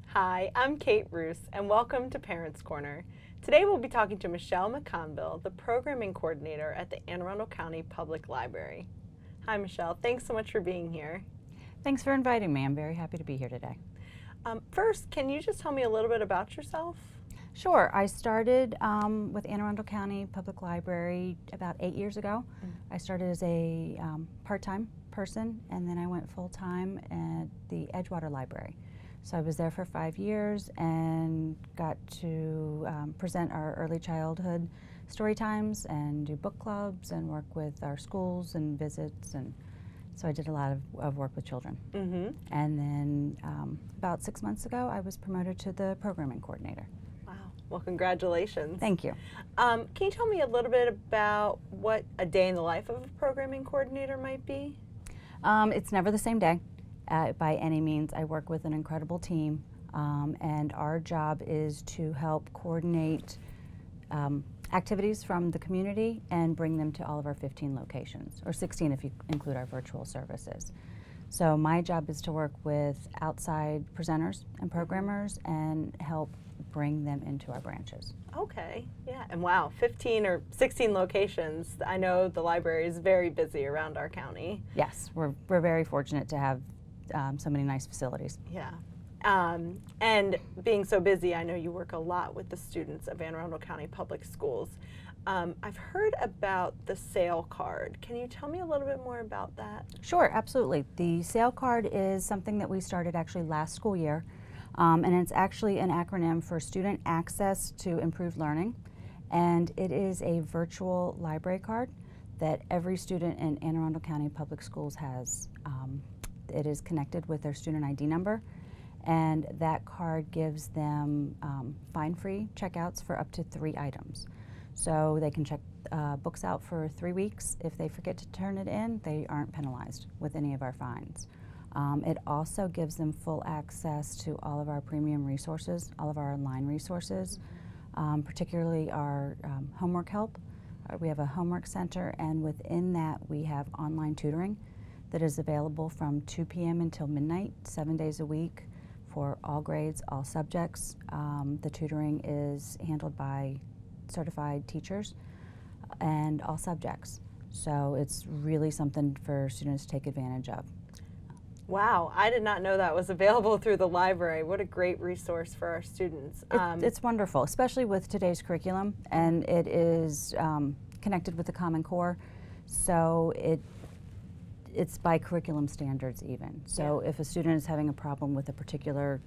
Hi, I'm Kate Roos, and welcome to Parents Corner. Today we'll be talking to Michelle McConville, the Programming Coordinator at the Anne Arundel County Public Library. Hi, Michelle. Thanks so much for being here. Thanks for inviting me. I'm very happy to be here today. First, can you just tell me a little bit about yourself? Sure. I started with Anne Arundel County Public Library about 8 years ago. I started as a part-time person, and then I went full-time at the Edgewater Library. So I was there for 5 years and got to present our early childhood story times and do book clubs and work with our schools and visits, and so I did a lot of work with children. And then about 6 months ago I was promoted to the Programming Coordinator. Wow. Well, congratulations. Thank you. Can you tell me a little bit about what a day in the life of a Programming Coordinator might be? It's never the same day. By any means. I work with an incredible team, and our job is to help coordinate activities from the community and bring them to all of our 15 locations, or 16 if you include our virtual services. So my job is to work with outside presenters and programmers and help bring them into our branches. Okay, yeah, and wow, 15 or 16 locations. I know the library is very busy around our county. Yes, we're very fortunate to have so many nice facilities. Yeah, and being so busy, I know you work a lot with the students of Anne Arundel County Public Schools. I've heard about the SAIL card. Can you tell me a little bit more about that? Sure, absolutely. The SAIL card is something that we started actually last school year, and it's actually an acronym for Student Access to Improved Learning, and it is a virtual library card that every student in Anne Arundel County Public Schools has. It is connected with their student ID number, and that card gives them fine-free checkouts for up to 3 items. So they can check books out for 3 weeks. If they forget to turn it in, they aren't penalized with any of our fines. It also gives them full access to all of our premium resources, all of our online resources, particularly our homework help. We have a homework center, and within that we have online tutoring that is available from 2 p.m. until midnight, 7 days a week for all grades, all subjects. The tutoring is handled by certified teachers and all subjects. So it's really something for students to take advantage of. Wow, I did not know that was available through the library. What a great resource for our students. It's wonderful, especially with today's curriculum, and it is connected with the Common Core, so it's by curriculum standards even. So if a student is having a problem with a particular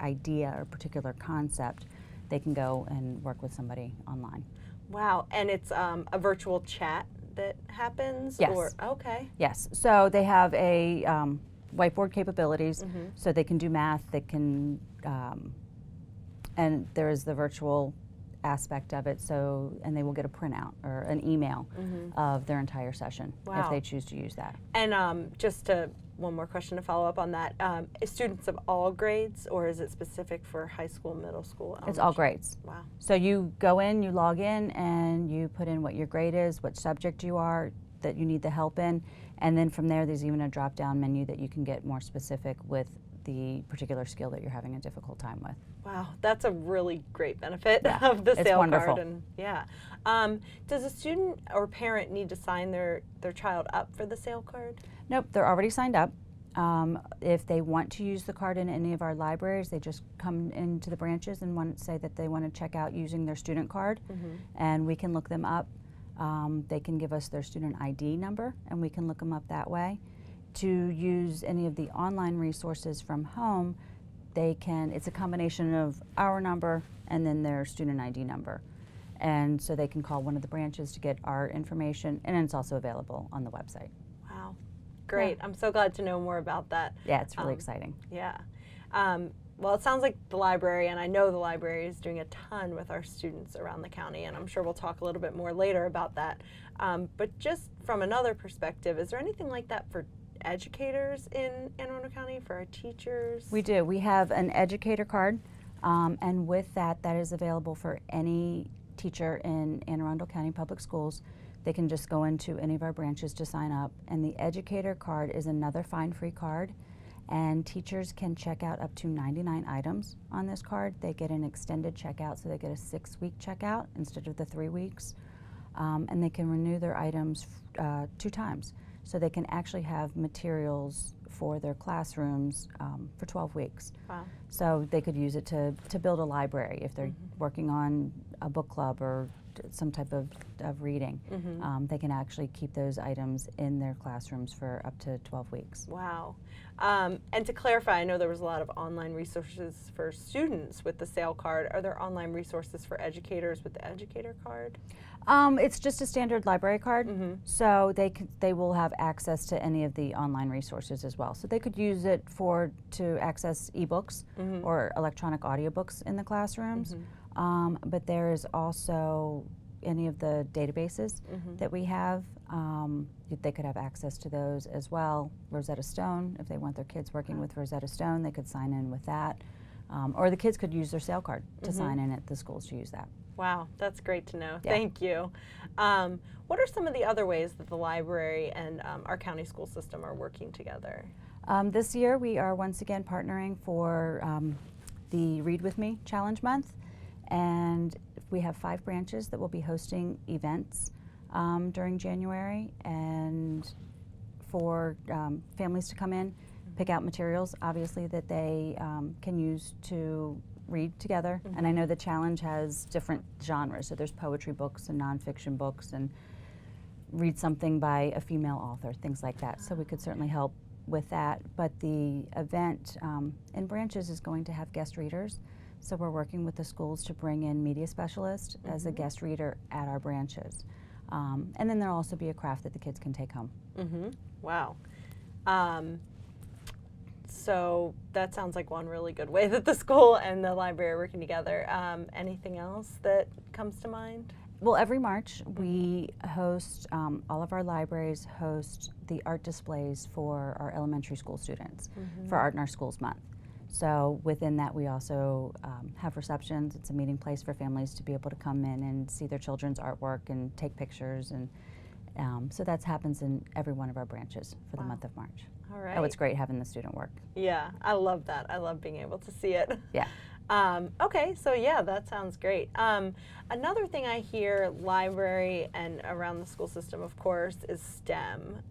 idea or particular concept, they can go and work with somebody online. Wow, and it's a virtual chat that happens? Yes. Or, okay. Yes, so they have a whiteboard capabilities, so they can do math, they can, and there is the virtual aspect of it, so, and they will get a printout or an email of their entire session if they choose to use that. And just one more question to follow up on that. Is students of all grades, or is it specific for high school, middle school, elementary? It's all grades. Wow. So you go in, you log in, and you put in what your grade is, what subject you are, that you need the help in, and then from there there's even a drop-down menu that you can get more specific with the particular skill that you're having a difficult time with. Wow, that's a really great benefit of the SAIL card. And yeah. Does a student or parent need to sign their child up for the SAIL card? Nope, they're already signed up. If they want to use the card in any of our libraries, they just come into the branches and say that they want to check out using their student card, and we can look them up. They can give us their student ID number, and we can look them up that way. To use any of the online resources from home, it's a combination of our number and then their student ID number. And so they can call one of the branches to get our information, and it's also available on the website. Wow, great. Yeah. I'm so glad to know more about that. Yeah, it's really exciting. Yeah. Well, it sounds like the library, and I know the library is doing a ton with our students around the county, and I'm sure we'll talk a little bit more later about that. But just from another perspective, is there anything like that for educators in Anne Arundel County, for our teachers? We do. We have an educator card, and with that, that is available for any teacher in Anne Arundel County Public Schools They can just go into any of our branches to sign up. And the educator card is another fine-free card. And teachers can check out up to 99 items on this card. They get an extended checkout, so they get a 6-week checkout instead of the 3 weeks. And they can renew their items 2 times. So they can actually have materials for their classrooms for 12 weeks. Wow. So they could use it to build a library if they're working on a book club or some type of reading. They can actually keep those items in their classrooms for up to 12 weeks. Wow. And to clarify, I know there was a lot of online resources for students with the SAIL card. Are there online resources for educators with the educator card? It's just a standard library card, so they will have access to any of the online resources as well. So they could use it to access ebooks or electronic audiobooks in the classrooms. But there is also any of the databases that we have. They could have access to those as well. Rosetta Stone, if they want their kids working with Rosetta Stone, they could sign in with that. Or the kids could use their SAIL card to sign in at the schools to use that. Wow, that's great to know. Yeah. Thank you. What are some of the other ways that the library and our county school system are working together? This year we are once again partnering for the Read With Me Challenge Month, and we have 5 branches that will be hosting events during January, and for families to come in, pick out materials obviously that they can use to read together. And I know the challenge has different genres, so there's poetry books and nonfiction books, and read something by a female author, things like that. So we could certainly help with that. But the event in branches is going to have guest readers. So we're working with the schools to bring in media specialists as a guest reader at our branches. And then there'll also be a craft that the kids can take home. Wow. So that sounds like one really good way that the school and the library are working together. Anything else that comes to mind? Well, every March we host, all of our libraries host the art displays for our elementary school students for Art in Our Schools Month. So within that we also have receptions. It's a meeting place for families to be able to come in and see their children's artwork and take pictures. And so that happens in every one of our branches for the month of March. All right. Oh, it's great having the student work. Yeah, I love that. I love being able to see it. Yeah. Okay, so yeah, that sounds great. Another thing I hear library and around the school system, of course, is STEM.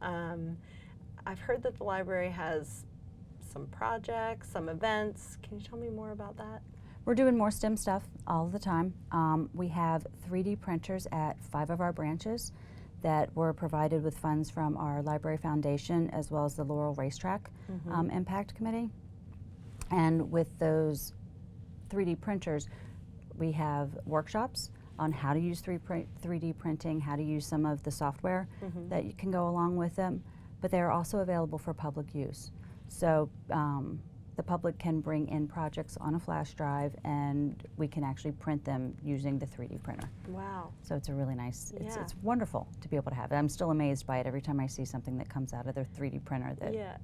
I've heard that the library has some projects, some events. Can you tell me more about that? We're doing more STEM stuff all the time. We have 3D printers at 5 of our branches that were provided with funds from our Library Foundation as well as the Laurel Racetrack Impact Committee. And with those 3D printers, we have workshops on how to use 3D printing, how to use some of the software that you can go along with them, but they are also available for public use. So the public can bring in projects on a flash drive, and we can actually print them using the 3D printer. Wow. So it's a really nice, it's wonderful to be able to have it. I'm still amazed by it every time I see something that comes out of their 3D printer. That Yeah.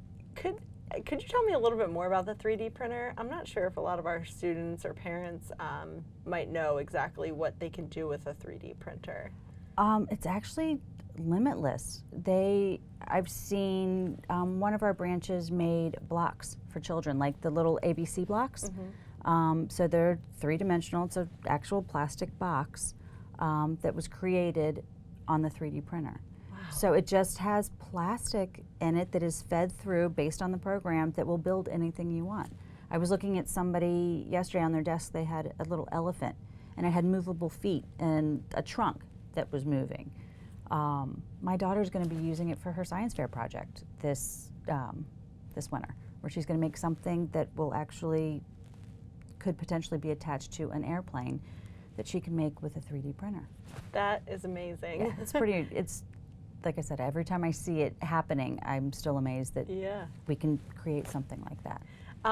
Could you tell me a little bit more about the 3D printer? I'm not sure if a lot of our students or parents might know exactly what they can do with a 3D printer. It's actually limitless. I've seen one of our branches made blocks for children, like the little ABC blocks. So they're 3-dimensional. It's an actual plastic box that was created on the 3D printer. Wow. So it just has plastic in it that is fed through based on the program that will build anything you want. I was looking at somebody yesterday on their desk. They had a little elephant, and it had movable feet and a trunk that was moving. My daughter's going to be using it for her science fair project this winter, where she's going to make something that will actually could potentially be attached to an airplane that she can make with a 3D printer. That is amazing. Yeah, it's pretty. It's like I said, every time I see it happening, I'm still amazed that we can create something like that.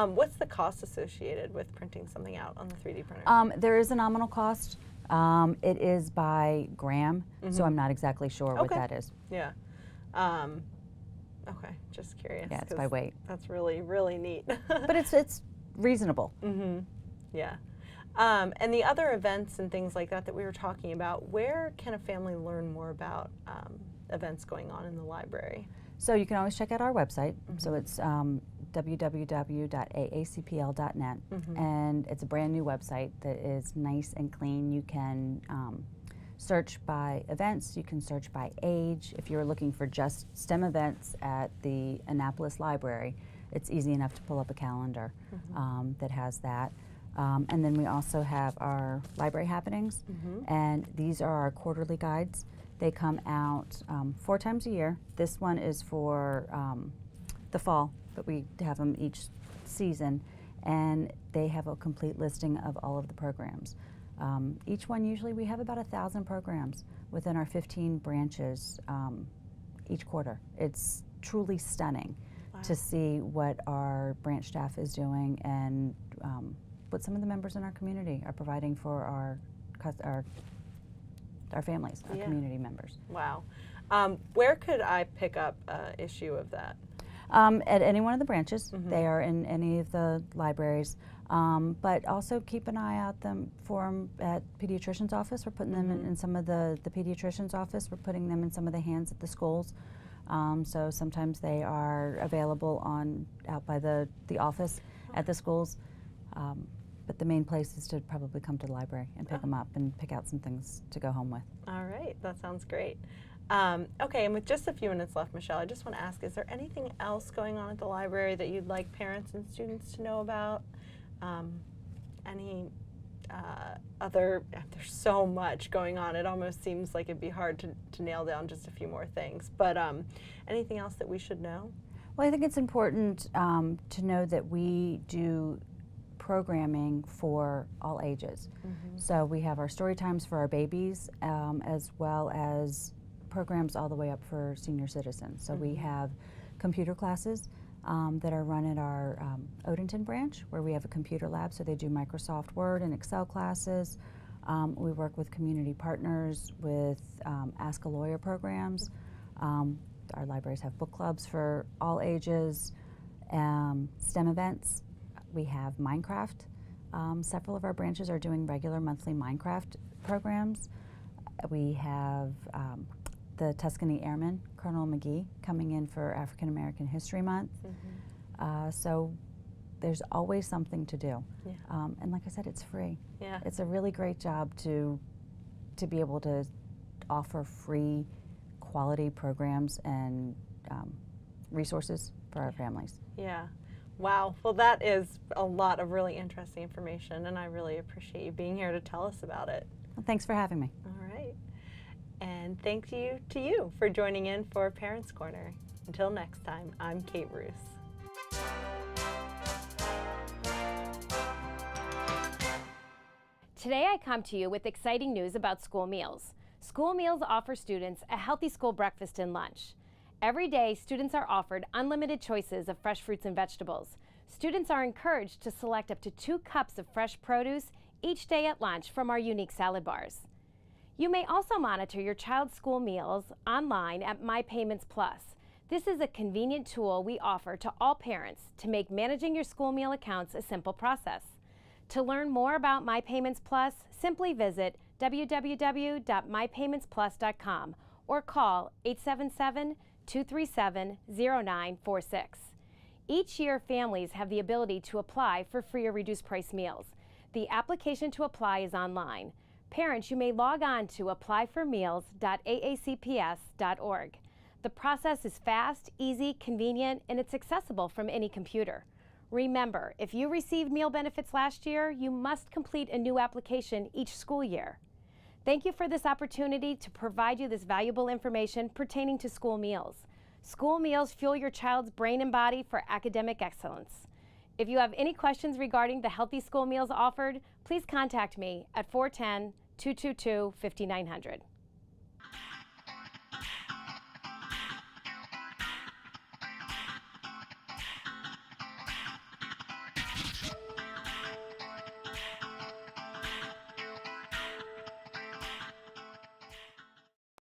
What's the cost associated with printing something out on the 3D printer? There is a nominal cost. It is by gram, so I'm not exactly sure what that is. Yeah. Okay, just curious. Yeah, it's by weight. That's really, really neat. But it's reasonable. Yeah. And the other events and things like that that we were talking about, where can a family learn more about events going on in the library? So you can always check out our website. So it's www.aacpl.net, and it's a brand new website that is nice and clean. You can search by events, you can search by age. If you're looking for just STEM events at the Annapolis Library, it's easy enough to pull up a calendar that has that. And then we also have our library happenings, and these are our quarterly guides. They come out 4 times a year. This one is for the fall, but we have them each season, and they have a complete listing of all of the programs. Each one, usually we have about 1,000 programs within our 15 branches each quarter. It's truly stunning to see what our branch staff is doing and what some of the members in our community are providing for our families, our community members. Wow. Where could I pick up an issue of that? At any one of the branches. They are in any of the libraries. But also keep an eye out for them at pediatrician's office. We're putting them in some of the pediatrician's office. We're putting them in some of the hands at the schools. So sometimes they are available out by the office at the schools. But the main place is to probably come to the library and pick them up and pick out some things to go home with. All right, that sounds great. Okay, and with just a few minutes left, Michelle, I just want to ask, is there anything else going on at the library that you'd like parents and students to know about? Any other, there's so much going on, it almost seems like it'd be hard to nail down just a few more things, but anything else that we should know? Well, I think it's important to know that we do programming for all ages. So we have our story times for our babies, as well as programs all the way up for senior citizens. So we have computer classes that are run at our Odenton branch, where we have a computer lab, so they do Microsoft Word and Excel classes. We work with community partners with Ask a Lawyer programs. Our libraries have book clubs for all ages, STEM events. We have Minecraft. Several of our branches are doing regular monthly Minecraft programs. We have the Tuscany Airmen, Colonel McGee, coming in for African American History Month. So there's always something to do. And like I said, it's free. It's a really great job to be able to offer free quality programs and resources for our families. Wow, well that is a lot of really interesting information, and I really appreciate you being here to tell us about it. Well, thanks for having me. All right. And thank you to you for joining in for Parents Corner. Until next time, I'm Kate Roos. Today I come to you with exciting news about school meals. School meals offer students a healthy school breakfast and lunch. Every day, students are offered unlimited choices of fresh fruits and vegetables. Students are encouraged to select up to 2 cups of fresh produce each day at lunch from our unique salad bars. You may also monitor your child's school meals online at My Payments Plus. This is a convenient tool we offer to all parents to make managing your school meal accounts a simple process. To learn more about My Payments Plus, simply visit www.mypaymentsplus.com or call 877-237-0946. Each year, families have the ability to apply for free or reduced price meals. The application to apply is online. Parents, you may log on to applyformeals.aacps.org. The process is fast, easy, convenient, and it's accessible from any computer. Remember, if you received meal benefits last year, you must complete a new application each school year. Thank you for this opportunity to provide you this valuable information pertaining to school meals. School meals fuel your child's brain and body for academic excellence. If you have any questions regarding the healthy school meals offered, please contact me at 410-222-5900.